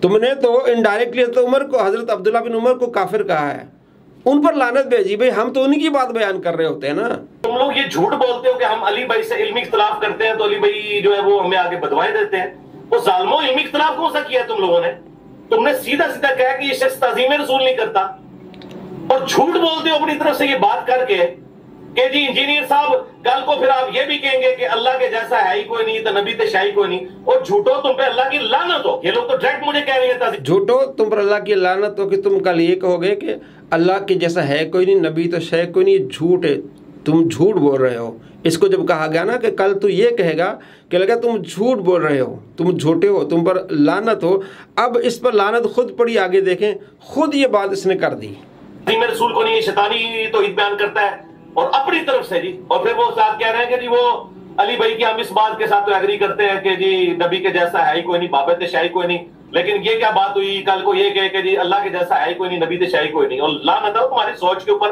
تم نے تو انڈائریکٹلی حضرت عمر کو، حضرت عبداللہ بن عمر کو کافر کہا ہے، ان پر لعنت بھیجی. بھائی ہم تو انہی کی بات بیان کر رہے ہوتے ہیں نا. تم لوگ یہ جھوٹ بولتے ہو کہ ہم علی بھائی سے علمی اختلاف کرتے ہیں تو علی بھائی جو ہے وہ ہمیں آگے بدوائیں دیتے ہیں. وہ ظالموں علمی اختلاف کون سا کیا تم لوگوں نے؟ تم نے سیدھا سیدھا کہا کہ یہ شخص تعظیم رسول نہیں کرتا، اور جھوٹ بولتے ہو اپنی طرف سے یہ بات کر کے کہ جی انجینئر صاحب کل کو پھر آپ یہ بھی کہیں گے کہ اللہ کے جیسا ہے ہی کوئی نہیں، تو نبی تے شاہی کوئی نہیں. اور جھوٹو تم پہ اللہ کی لعنت ہو. یہ لوگ تو ڈائریکٹ مجھے کہہ رہے ہیں جھوٹو تم پر اللہ کی لعنت ہو کہ تم کل یہ کہو گے کہ اللہ کے جیسا ہے کوئی نہیں، نبی تو شے کوئی نہیں. جھوٹ ہے، تم جھوٹ بول رہے ہو. اس کو جب کہا گیا نا کہ کل تو یہ کہے گا کہ لگا تم جھوٹ بول رہے ہو، تم جھوٹے ہو، تم پر لعنت ہو. اب اس پر لعنت خود پڑی، آگے دیکھیں خود یہ بات اس نے کر دی. تعظیم رسول کو نہیں، شیطانی توحید بیان کرتا ہے اور اپنی طرف سے جی. اور پھر وہ ساتھ کہہ رہے ہیں کہ جی وہ علی بھائی کی ہم اس بات کے ساتھ تو ایگری کرتے ہیں کہ جی نبی کے جیسا ہے ہی کوئی نہیں، بابت شاہی کوئی نہیں. لیکن یہ کیا بات ہوئی کل کو یہ کہے کہ جی اللہ کے جیسا ہے ہی کوئی نہیں، نبی تے شاہی کوئی نہیں. اور لعنت ہے تمہاری سوچ کے اوپر.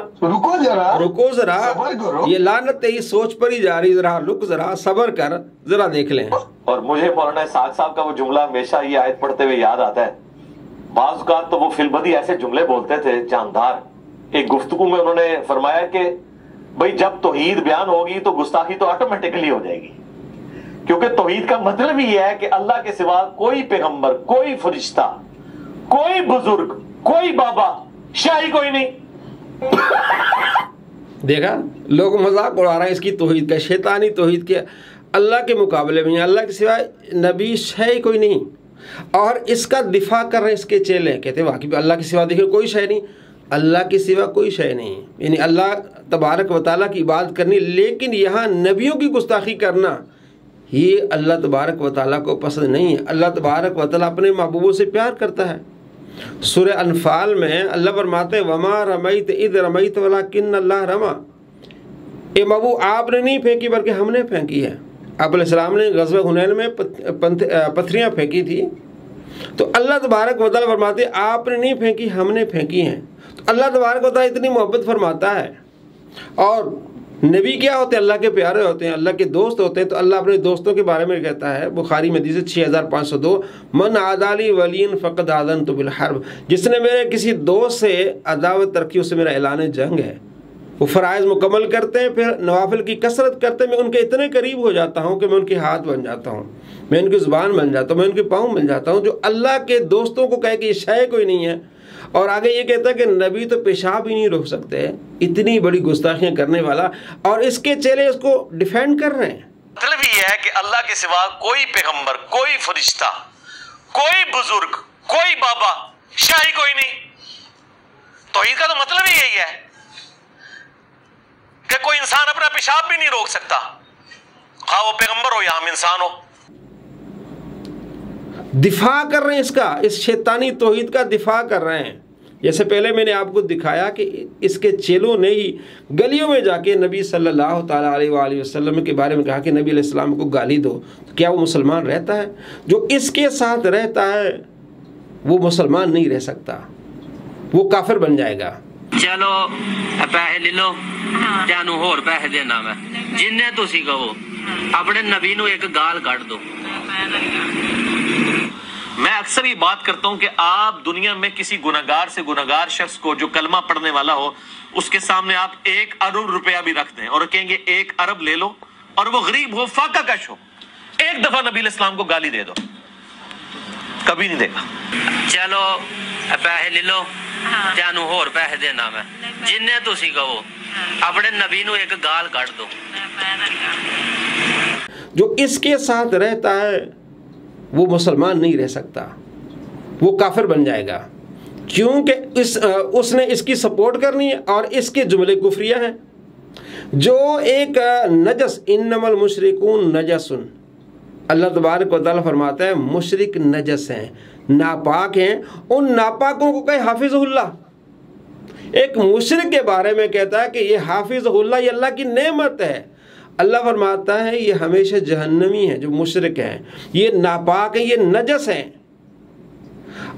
رکو ذرا، یہ لعنت تیری سوچ پر ہی جا رہی. ذرا رک، ذرا صبر کر، ذرا دیکھ لیں. اور مجھے مولانا اسحاق صاحب کا وہ جملہ ہمیشہ یہ آیت پڑھتے ہوئے یاد آتا ہے. بعض اوقات تو وہ فی البدی ایسے جملے بولتے تھے جاندار. ایک گفتگو میں انہوں نے فرمایا کہ بھئی جب توحید بیان ہوگی تو گستاخی تو آٹومیٹکلی ہو جائے گی، کیونکہ توحید کا مطلب ہی ہے کہ اللہ کے سوا کوئی پیغمبر، کوئی فرشتہ، کوئی بزرگ، کوئی بابا، شاہی کوئی نہیں. دیکھا لوگ مذاق اڑا رہے ہیں اس کی توحید کا، شیطانی توحید کے. اللہ کے مقابلے میں اللہ کے سوا نبی شے کوئی نہیں. اور اس کا دفاع کر رہے ہیں اس کے چیلے، کہتے ہیں واقعی اللہ کے سوا دیکھیں کوئی شے نہیں، اللہ کے سوا کوئی شے نہیں. یعنی اللہ تبارک و تعالیٰ کی عبادت کرنی، لیکن یہاں نبیوں کی گستاخی کرنا یہ اللہ تبارک و تعالیٰ کو پسند نہیں ہے. اللہ تبارک و تعالیٰ اپنے محبوبوں سے پیار کرتا ہے. سورہ انفال میں اللہ فرماتے ہیں وَمَا رَمَيْتَ إِذْ رَمَيْتَ وَلَكِنَّ اللَّهَ رَمَى. اے محبوب آپ نے نہیں پھینکی بلکہ ہم نے پھینکی ہے. آپ علیہ السلام نے غزوہ حنین میں پتھریاں پھینکی تھی، تو اللہ تبارک و تعالیٰ فرماتے ہیں آپ نے نہیں پھینکی، ہم نے پھینکی ہیں. تو اللہ تبارک و تعالیٰ اتنی محبت فرماتا ہے. اور نبی کیا ہوتے ہیں؟ اللہ کے پیارے ہوتے ہیں، اللہ کے دوست ہوتے ہیں. تو اللہ اپنے دوستوں کے بارے میں کہتا ہے بخاری میں حدیث 6502 من عادی لی ولی فقد آذنت بالحرب. جس نے میرے کسی دوست سے عداوت رکھی اس سے میرا اعلان جنگ ہے. وہ فرائض مکمل کرتے ہیں، پھر نوافل کی کثرت کرتے ہیں، میں ان کے اتنے قریب ہو جاتا ہوں کہ میں ان کے ہاتھ بن جاتا ہوں، میں ان کی زبان بن جاتا ہوں، میں ان کے پاؤں بن جاتا ہوں. جو اللہ کے دوستوں کو کہے کہ یہ شے کوئی نہیں ہے، اور آگے یہ کہتا ہے کہ نبی تو پیشاب ہی نہیں روک سکتے. اتنی بڑی گستاخیاں کرنے والا، اور اس کے چیلے اس کو ڈیفینڈ کر رہے ہیں. مطلب یہ ہے کہ اللہ کے سوا کوئی پیغمبر، کوئی فرشتہ، کوئی بزرگ، کوئی بابا، شاہی کوئی نہیں. توحید کا تو مطلب ہی یہی ہے کہ کوئی انسان اپنا پیشاب بھی نہیں روک سکتا، خواہ وہ پیغمبر ہو یا ہم انسان ہو. دفاع کر رہے ہیں اس کا، اس شیطانی توحید کا دفاع کر رہے ہیں. جیسے پہلے میں نے آپ کو دکھایا کہ اس کے چیلوں نے ہی گلیوں میں جا کے نبی صلی اللہ تعالیٰ علیہ وآلہ وسلم کے بارے میں کہا کہ نبی علیہ السلام کو گالی دو. کیا وہ مسلمان رہتا ہے؟ جو اس کے ساتھ رہتا ہے وہ مسلمان نہیں رہ سکتا، وہ کافر بن جائے گا. چلو پیسے لے لو، تینوں ہور پیسے دینا میں جن تسی کہو. اپنے نبی نو ایک گال کٹ دو. میں اکثر یہ بات کرتا ہوں کہ آپ دنیا میں کسی گناہگار سے گناہگار شخص کو جو کلمہ پڑھنے والا ہو اس کے سامنے آپ 1 ارب روپیہ بھی رکھ دیں اور کہیں گے 1 ارب لے لو، اور وہ غریب ہو، فاقہ کش ہو، ایک دفعہ نبی علیہ السلام کو گالی دے دو، کبھی نہیں دے گا. چلو پیسے لے لو، تینوں ہور پیسے دینا میں جن تسی کہو. اپنے نبی نو ایک گال کٹ دو. جو اس کے ساتھ رہتا ہے وہ مسلمان نہیں رہ سکتا، وہ کافر بن جائے گا، کیونکہ اس نے اس کی سپورٹ کرنی ہے اور اس کے جملے کفریہ ہیں. جو ایک نجس، انما المشرکون نجس، اللہ تبارک و تعالیٰ فرماتا ہے مشرک نجس ہیں، ناپاک ہیں. ان ناپاکوں کو کہے حافظ اللہ. ایک مشرک کے بارے میں کہتا ہے کہ یہ حافظ اللہ، یہ اللہ کی نعمت ہے. اللہ فرماتا ہے یہ ہمیشہ جہنمی ہے. جو مشرک ہیں یہ ناپاک ہیں، یہ نجس ہیں.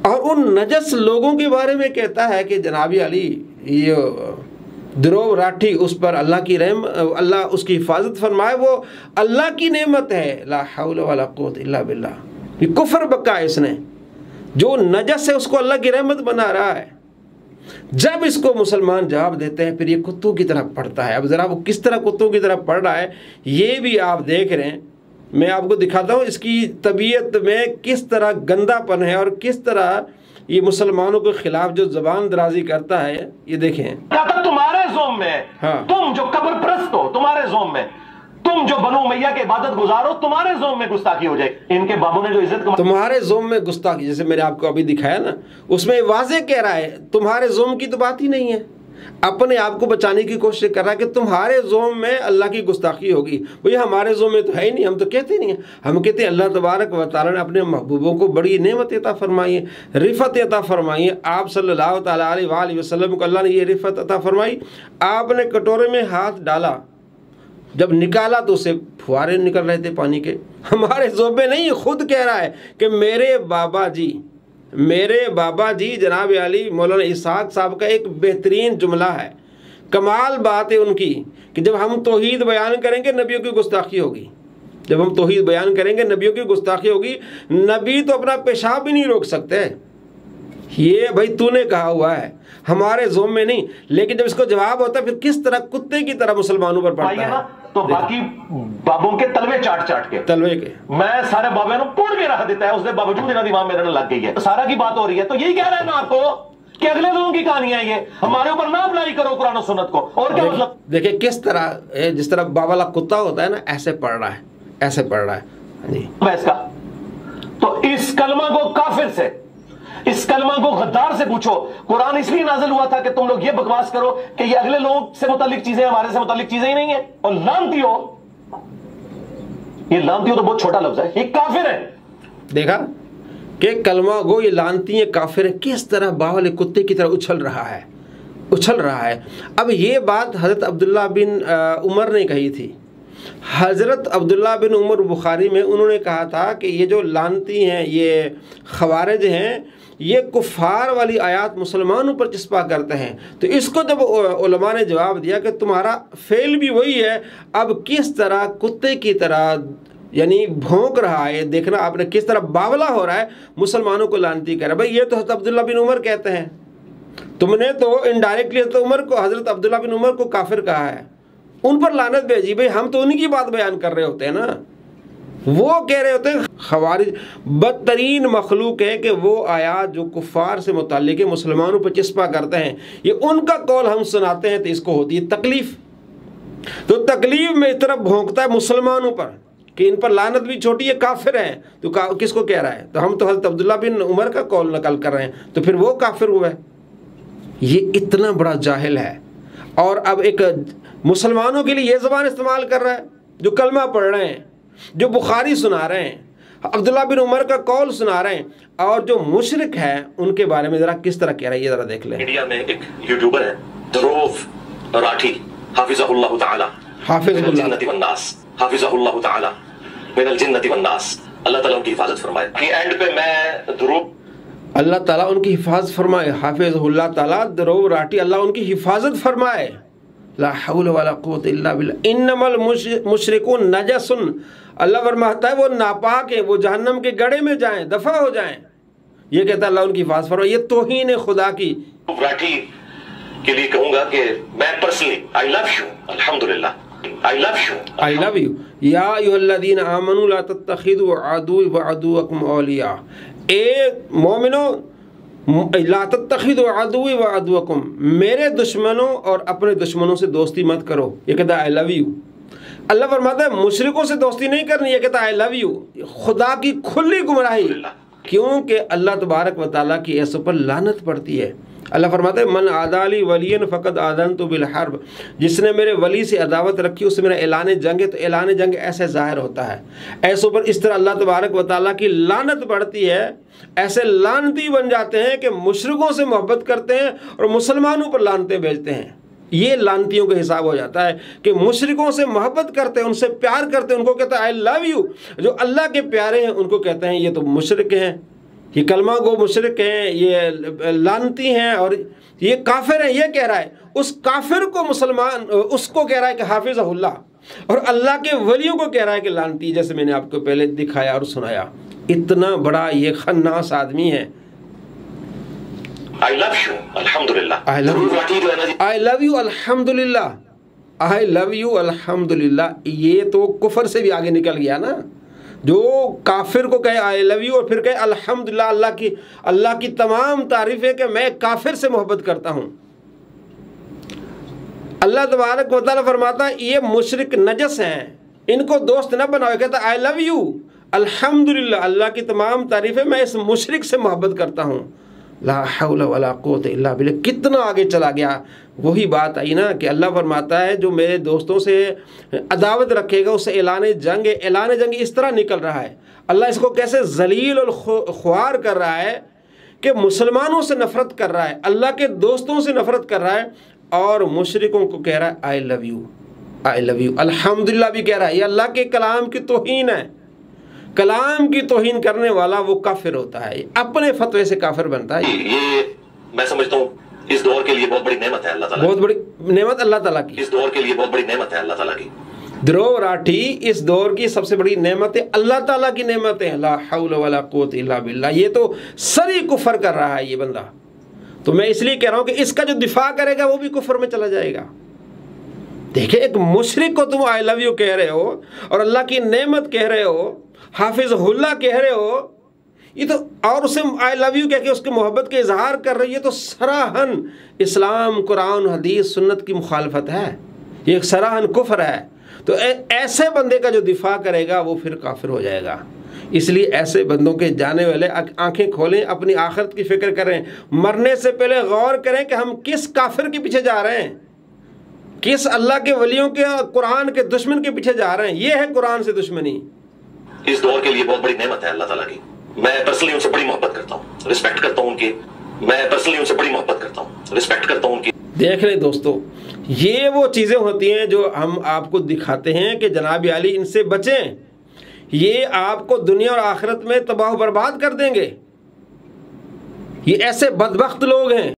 اور ان نجس لوگوں کے بارے میں کہتا ہے کہ جناب علی یہ درو راٹھی، اس پر اللہ کی رحم، اللہ اس کی حفاظت فرمائے، وہ اللہ کی نعمت ہے. لا حول ولا قوت الا باللہ. یہ کفر بکا اس نے. जो नजस है उसको अल्लाह की रहमत बना रहा है। जब इसको मुसलमान जवाब देते हैं फिर ये कुत्तों की तरह पढ़ता है। अब ज़रा वो किस तरह कुत्तों की तरह पढ़ रहा है ये भी आप देख रहे हैं। मैं आपको दिखाता हूँ इसकी तबीयत में किस तरह गंदापन है और किस तरह ये मुसलमानों के खिलाफ जो ज़बान दराजी करता है। ये देखें, तुम्हारे ज़ोम में, हाँ, तुम जो कब्र परस्त हो तुम्हारे ज़ोम में, तुम जो बनु उमैया के इबादत गुजारो तुम्हारे ज़ोम में गुस्ताखी हो जाए। इनके बाबू ने जो इज्जत तुम्हारे ज़ोम में गुस्ताखी, जैसे मैंने आपको अभी दिखाया ना, उसमें वाज़े कह रहा है तुम्हारे ज़ोम की तो बात ही नहीं है। अपने आप को बचाने की कोशिश कर रहा है कि तुम्हारे ज़ोम में अल्लाह की गुस्ताखी होगी। भैया हमारे ज़ोम में तो है ही नहीं, हम तो कहते नहीं हैं। हम कहते हैं अल्लाह तबारक व तआला ने अपने महबूबों को बड़ी नेमत अता फरमाई है, रिफ़त अता फरमाई है। आप सल्लल्लाहु तआला अलैहि वसल्लम को अल्लाह ने ये रिफ़त अता फरमाई। आपने कटोरे में हाथ डाला, जब निकाला तो उससे फुहारे निकल रहे थे पानी के। हमारे ज़ोम में नहीं, खुद कह रहा है कि मेरे बाबा जी जनाब अली मौलाना इसहाक साहब का एक बेहतरीन जुमला है। कमाल बात है उनकी कि जब हम तौहीद बयान करेंगे नबियों की गुस्ताखी होगी। जब हम तौहीद बयान करेंगे नबियों की गुस्ताखी होगी। नबी तो अपना पेशाब भी नहीं रोक सकते। ये भाई तूने कहा हुआ है, हमारे ज़ोम में नहीं। लेकिन जब इसको जवाब होता है फिर किस तरह कुत्ते की तरह मुसलमानों पर पड़ता है। तो बाकी बाबों के तलवे चाट के तलवे के मैं सारे बाबे ने पोड़ के रख देता है, उसके बावजूद इन्होंने दिमाग मेरे लग गई है। तो सारा की बात हो रही है तो यही कह रहा है ना आपको कि अगले लोगों की कहानियां ये हमारे ऊपर ना अप्लाई करो कुरान और सुन्नत को। और क्या मतलब, देखिए किस तरह, जिस तरह बावला कुत्ता होता है ना, ऐसे पढ़ रहा है, ऐसे पढ़ रहा है जी। इसका तो इस कलमा को काफिर से, इस कलमा को गद्दार से पूछो। कुरान इसलिए नाज़िल हुआ था कि तुम लोग ये बकवास करो कि ये अगले लोगों से मुतालिक चीजें हमारे से मुतालिक चीजें ही नहीं है। और लानती हो, ये लानती हो तो बहुत छोटा लफ्ज है, ये काफिर है। देखा कि कलमा गो ये लानती है, काफिर है, किस तरह बावले कुत्ते की तरह उछल रहा है। अब ये बात हज़रत अब्दुल्ला बिन उमर ने कही थी। हज़रत अब्दुल्ला बिन उमर बुखारी में उन्होंने कहा था कि ये जो लानती हैं, ये खवारिज हैं, ये कुफ़ार वाली आयत मुसलमानों पर चिस्पा करते हैं। तो इसको जब उलमा ने जवाब दिया कि तुम्हारा फेल भी वही है, अब किस तरह कुत्ते की तरह यानी भौंक रहा है, देखना आपने किस तरह बावला हो रहा है, मुसलमानों को लानती कर रहा है। भाई ये तो हज़रत अब्दुल्ला बिन उमर कहते हैं, तुमने तो इनडायरेक्टली हज़रत अब्दुल्ला बिन उमर को काफिर कहा है, उन पर लानत भेजी। भाई हम तो उन्हीं की बात बयान कर रहे होते हैं ना। वो कह रहे होते हैं खवारिज बदतरीन मखलूक है कि वो आयात जो कुफ़ार से मुताल्लिक़ है मुसलमानों पर चिस्पा करते हैं, ये उनका कौल हम सुनाते हैं तो इसको होती है तकलीफ़। तो तकलीफ़ में इस तरह भोंकता है मुसलमानों पर कि इन पर लानत भी छोटी है, काफिर हैं। तो किसको कह रहा है? तो हम तो हज़रत अब्दुल्ला बिन उमर का कौल नकल कर रहे हैं, तो फिर वो काफिर हुआ है। ये इतना बड़ा जाहिल है। और अब एक मुसलमानों के लिए ये ज़बान इस्तेमाल कर रहा है, जो कलमा पढ़ रहे हैं, जो बुखारी सुना रहे हैं, अब्दुल्ला बिन उमर का कौल सुना रहे हैं, और जो मुशरिक है उनके बारे में ज़रा किस तरह कह रहा है, ये ज़रा देख लें। इंडिया में एक यूट्यूबर है ध्रुव राठी, हाफिज़हुल्लाह ताला, हाफिज़हुल्लाह ताला मिनल जिन्नति वन्नास, अल्लाह ताला उनकी हिफाजत फरमाए। कि एंड पे मैं ध्रुव, अल्लाह ताला उनकी हिफाजत फरमाए, हाफिज़हुल्लाह ताला ध्रुव राठी, अल्लाह उनकी हिफाजत फरमाए। ला हौल वला कुव्वत इल्ला बिल्लाह, इन्नमल मुशरिकून नजसुन, अल्लाह फरमाता है वो नापाक है, वो जहन्नम के गड्ढे में जाएं, दफा हो जाएं। ये कहता है अल्लाह उनकी हिफाजत फरमाए। ये तौहीन है खुदा की। राठी के लिए कहूंगा कि मैं पर्सनली आई लव यू, अल्हम्दुलिल्लाह, आई लव यू। या अय्युहल्लज़ीना आमनू ला तत्तखिदू अदुव्वी व अदुव्वकुम औलिया, ए मोमिनो ला तत्तखिदू अदुव्वी व अदुव्वकुम, मेरे दुश्मनों और अपने दुश्मनों से दोस्ती मत करो। ये कहता है आई लव यू। अल्लाह फरमाता है मुशरिकों से दोस्ती नहीं करनी, ये कहता है आई लव यू। खुदा की खुली गुमराही, क्योंकि अल्लाह तबारक व तआला की ऐसों पर लानत पड़ती है। अल्लाह फरमाता है मन आदाली वलियन फ़क़द आज़नतु बिल हर्ब, जिसने मेरे वली से अदावत रखी उससे मेरा ऐलान जंग है। तो ऐलान जंग ऐसे ज़ाहिर होता है, ऐसों पर इस तरह अल्लाह तबारक व तआला की लानत बढ़ती है। ऐसे लानती बन जाते हैं कि मुशरिकों से मोहब्बत करते हैं और मुसलमानों पर लानतें भेजते हैं। ये लानतियों का हिसाब हो जाता है कि मुशरिकों से मोहब्बत करते हैं, उनसे प्यार करते हैं, उनको कहते हैं आई लव यू। जो अल्लाह के प्यारे हैं उनको कहते हैं ये तो मुशरिक हैं, ये कलमा गो मुशरिक हैं, ये लानती हैं और ये काफिर हैं। ये कह रहा है उस काफिर को मुसलमान, उसको कह रहा है कि हाफिज़हुल्लाह, और अल्लाह के वलियों को कह रहा है कि लानती। जैसे मैंने आपको पहले दिखाया और सुनाया, इतना बड़ा ये खन्नास आदमी है आई लव यू अल्हम्दुलिल्लाह, आई लव ध्रुव राठी जो है ना जी, आई लव यू अल्हम्दुलिल्लाह, आई लव यू अल्हम्दुलिल्लाह, ये तो कुफर से भी आगे निकल गया ना। जो काफिर को कहे आई लव यू और फिर कहे अल्हम्दुलिल्लाह, अल्लाह की तमाम तारीफ है कि मैं काफिर से मोहब्बत करता हूँ। अल्लाह तबारक व तआला फरमाता है ये मुशरिक नजस हैं, इनको दोस्त न बनाओ। कहता आई लव यू अल्हम्दुलिल्लाह, अल्लाह की तमाम तारीफ है, मैं इस मुशरिक से मोहब्बत करता हूँ। ला हौला वला कुव्वता इल्ला बिल्लाह, कितना आगे चला गया। वही बात आई ना कि अल्लाह फरमाता है जो मेरे दोस्तों से अदावत रखेगा उससे ऐलान जंग इस तरह निकल रहा है। अल्लाह इसको कैसे जलील और ख्वार कर रहा है कि मुसलमानों से नफरत कर रहा है, अल्लाह के दोस्तों से नफरत कर रहा है, और मुशरिकों को कह रहा है I love you, I love you अल्हम्दुलिल्लाह भी कह रहा है। ये अल्लाह के कलाम की तौहीन है। कलाम की तौहीन करने वाला वो काफिर होता है, अपने फतवे से काफिर बनता है। ये मैं समझता हूँ इस दौर के लिए बहुत बड़ी नेमत है अल्लाह ताला, बहुत बड़ी नेमत अल्लाह ताला की। इस दौर के लिए बहुत बड़ी नेमत है अल्लाह ताला की। ध्रुव राठी इस दौर की सबसे बड़ी नेमत है, अल्लाह ताला की नेमत है। ला हौला वला कुव्वता इल्ला बिल्लाह, ये तो सरी कुफर कर रहा है ये बंदा। तो मैं इसलिए कह रहा हूँ कि इसका जो दिफा करेगा वो भी कुफर में चला जाएगा। देखिए एक मुशरिक को तुम आई लव यू कह रहे हो और अल्लाह की नेमत कह रहे हो, हाफिज़हुल्लाह कह रहे हो, ये तो, और उसे आई लव यू कह के उसकी मोहब्बत के इजहार कर रही है, तो सराहन इस्लाम, कुरान, हदीस, सुन्नत की मुखालफत है, ये एक सराहन कुफर है। तो ऐसे बंदे का जो दिफा करेगा वो फिर काफिर हो जाएगा। इसलिए ऐसे बंदों के जाने वाले आंखें खोलें, अपनी आखिरत की फिक्र करें, मरने से पहले गौर करें कि हम किस काफिर के पीछे जा रहे हैं, किस अल्लाह के वलियों के, कुरान के दुश्मन के पीछे जा रहे हैं। ये है कुरान से दुश्मनी। इस दौर के लिए बहुत बड़ी नेमत है अल्लाह ताला की। मैं पर्सनली उनसे बड़ी मोहब्बत करता हूँ, रिस्पेक्ट करता हूँ उनकी, मैं पर्सनली उनसे बड़ी मोहब्बत करता हूँ, रिस्पेक्ट करता हूँ उनकी। देख लें दोस्तों, ये वो चीज़ें होती हैं जो हम आपको दिखाते हैं कि जनाब अली इनसे बचें, ये आपको दुनिया और आखिरत में तबाह बर्बाद कर देंगे। ये ऐसे बदबख्त लोग हैं।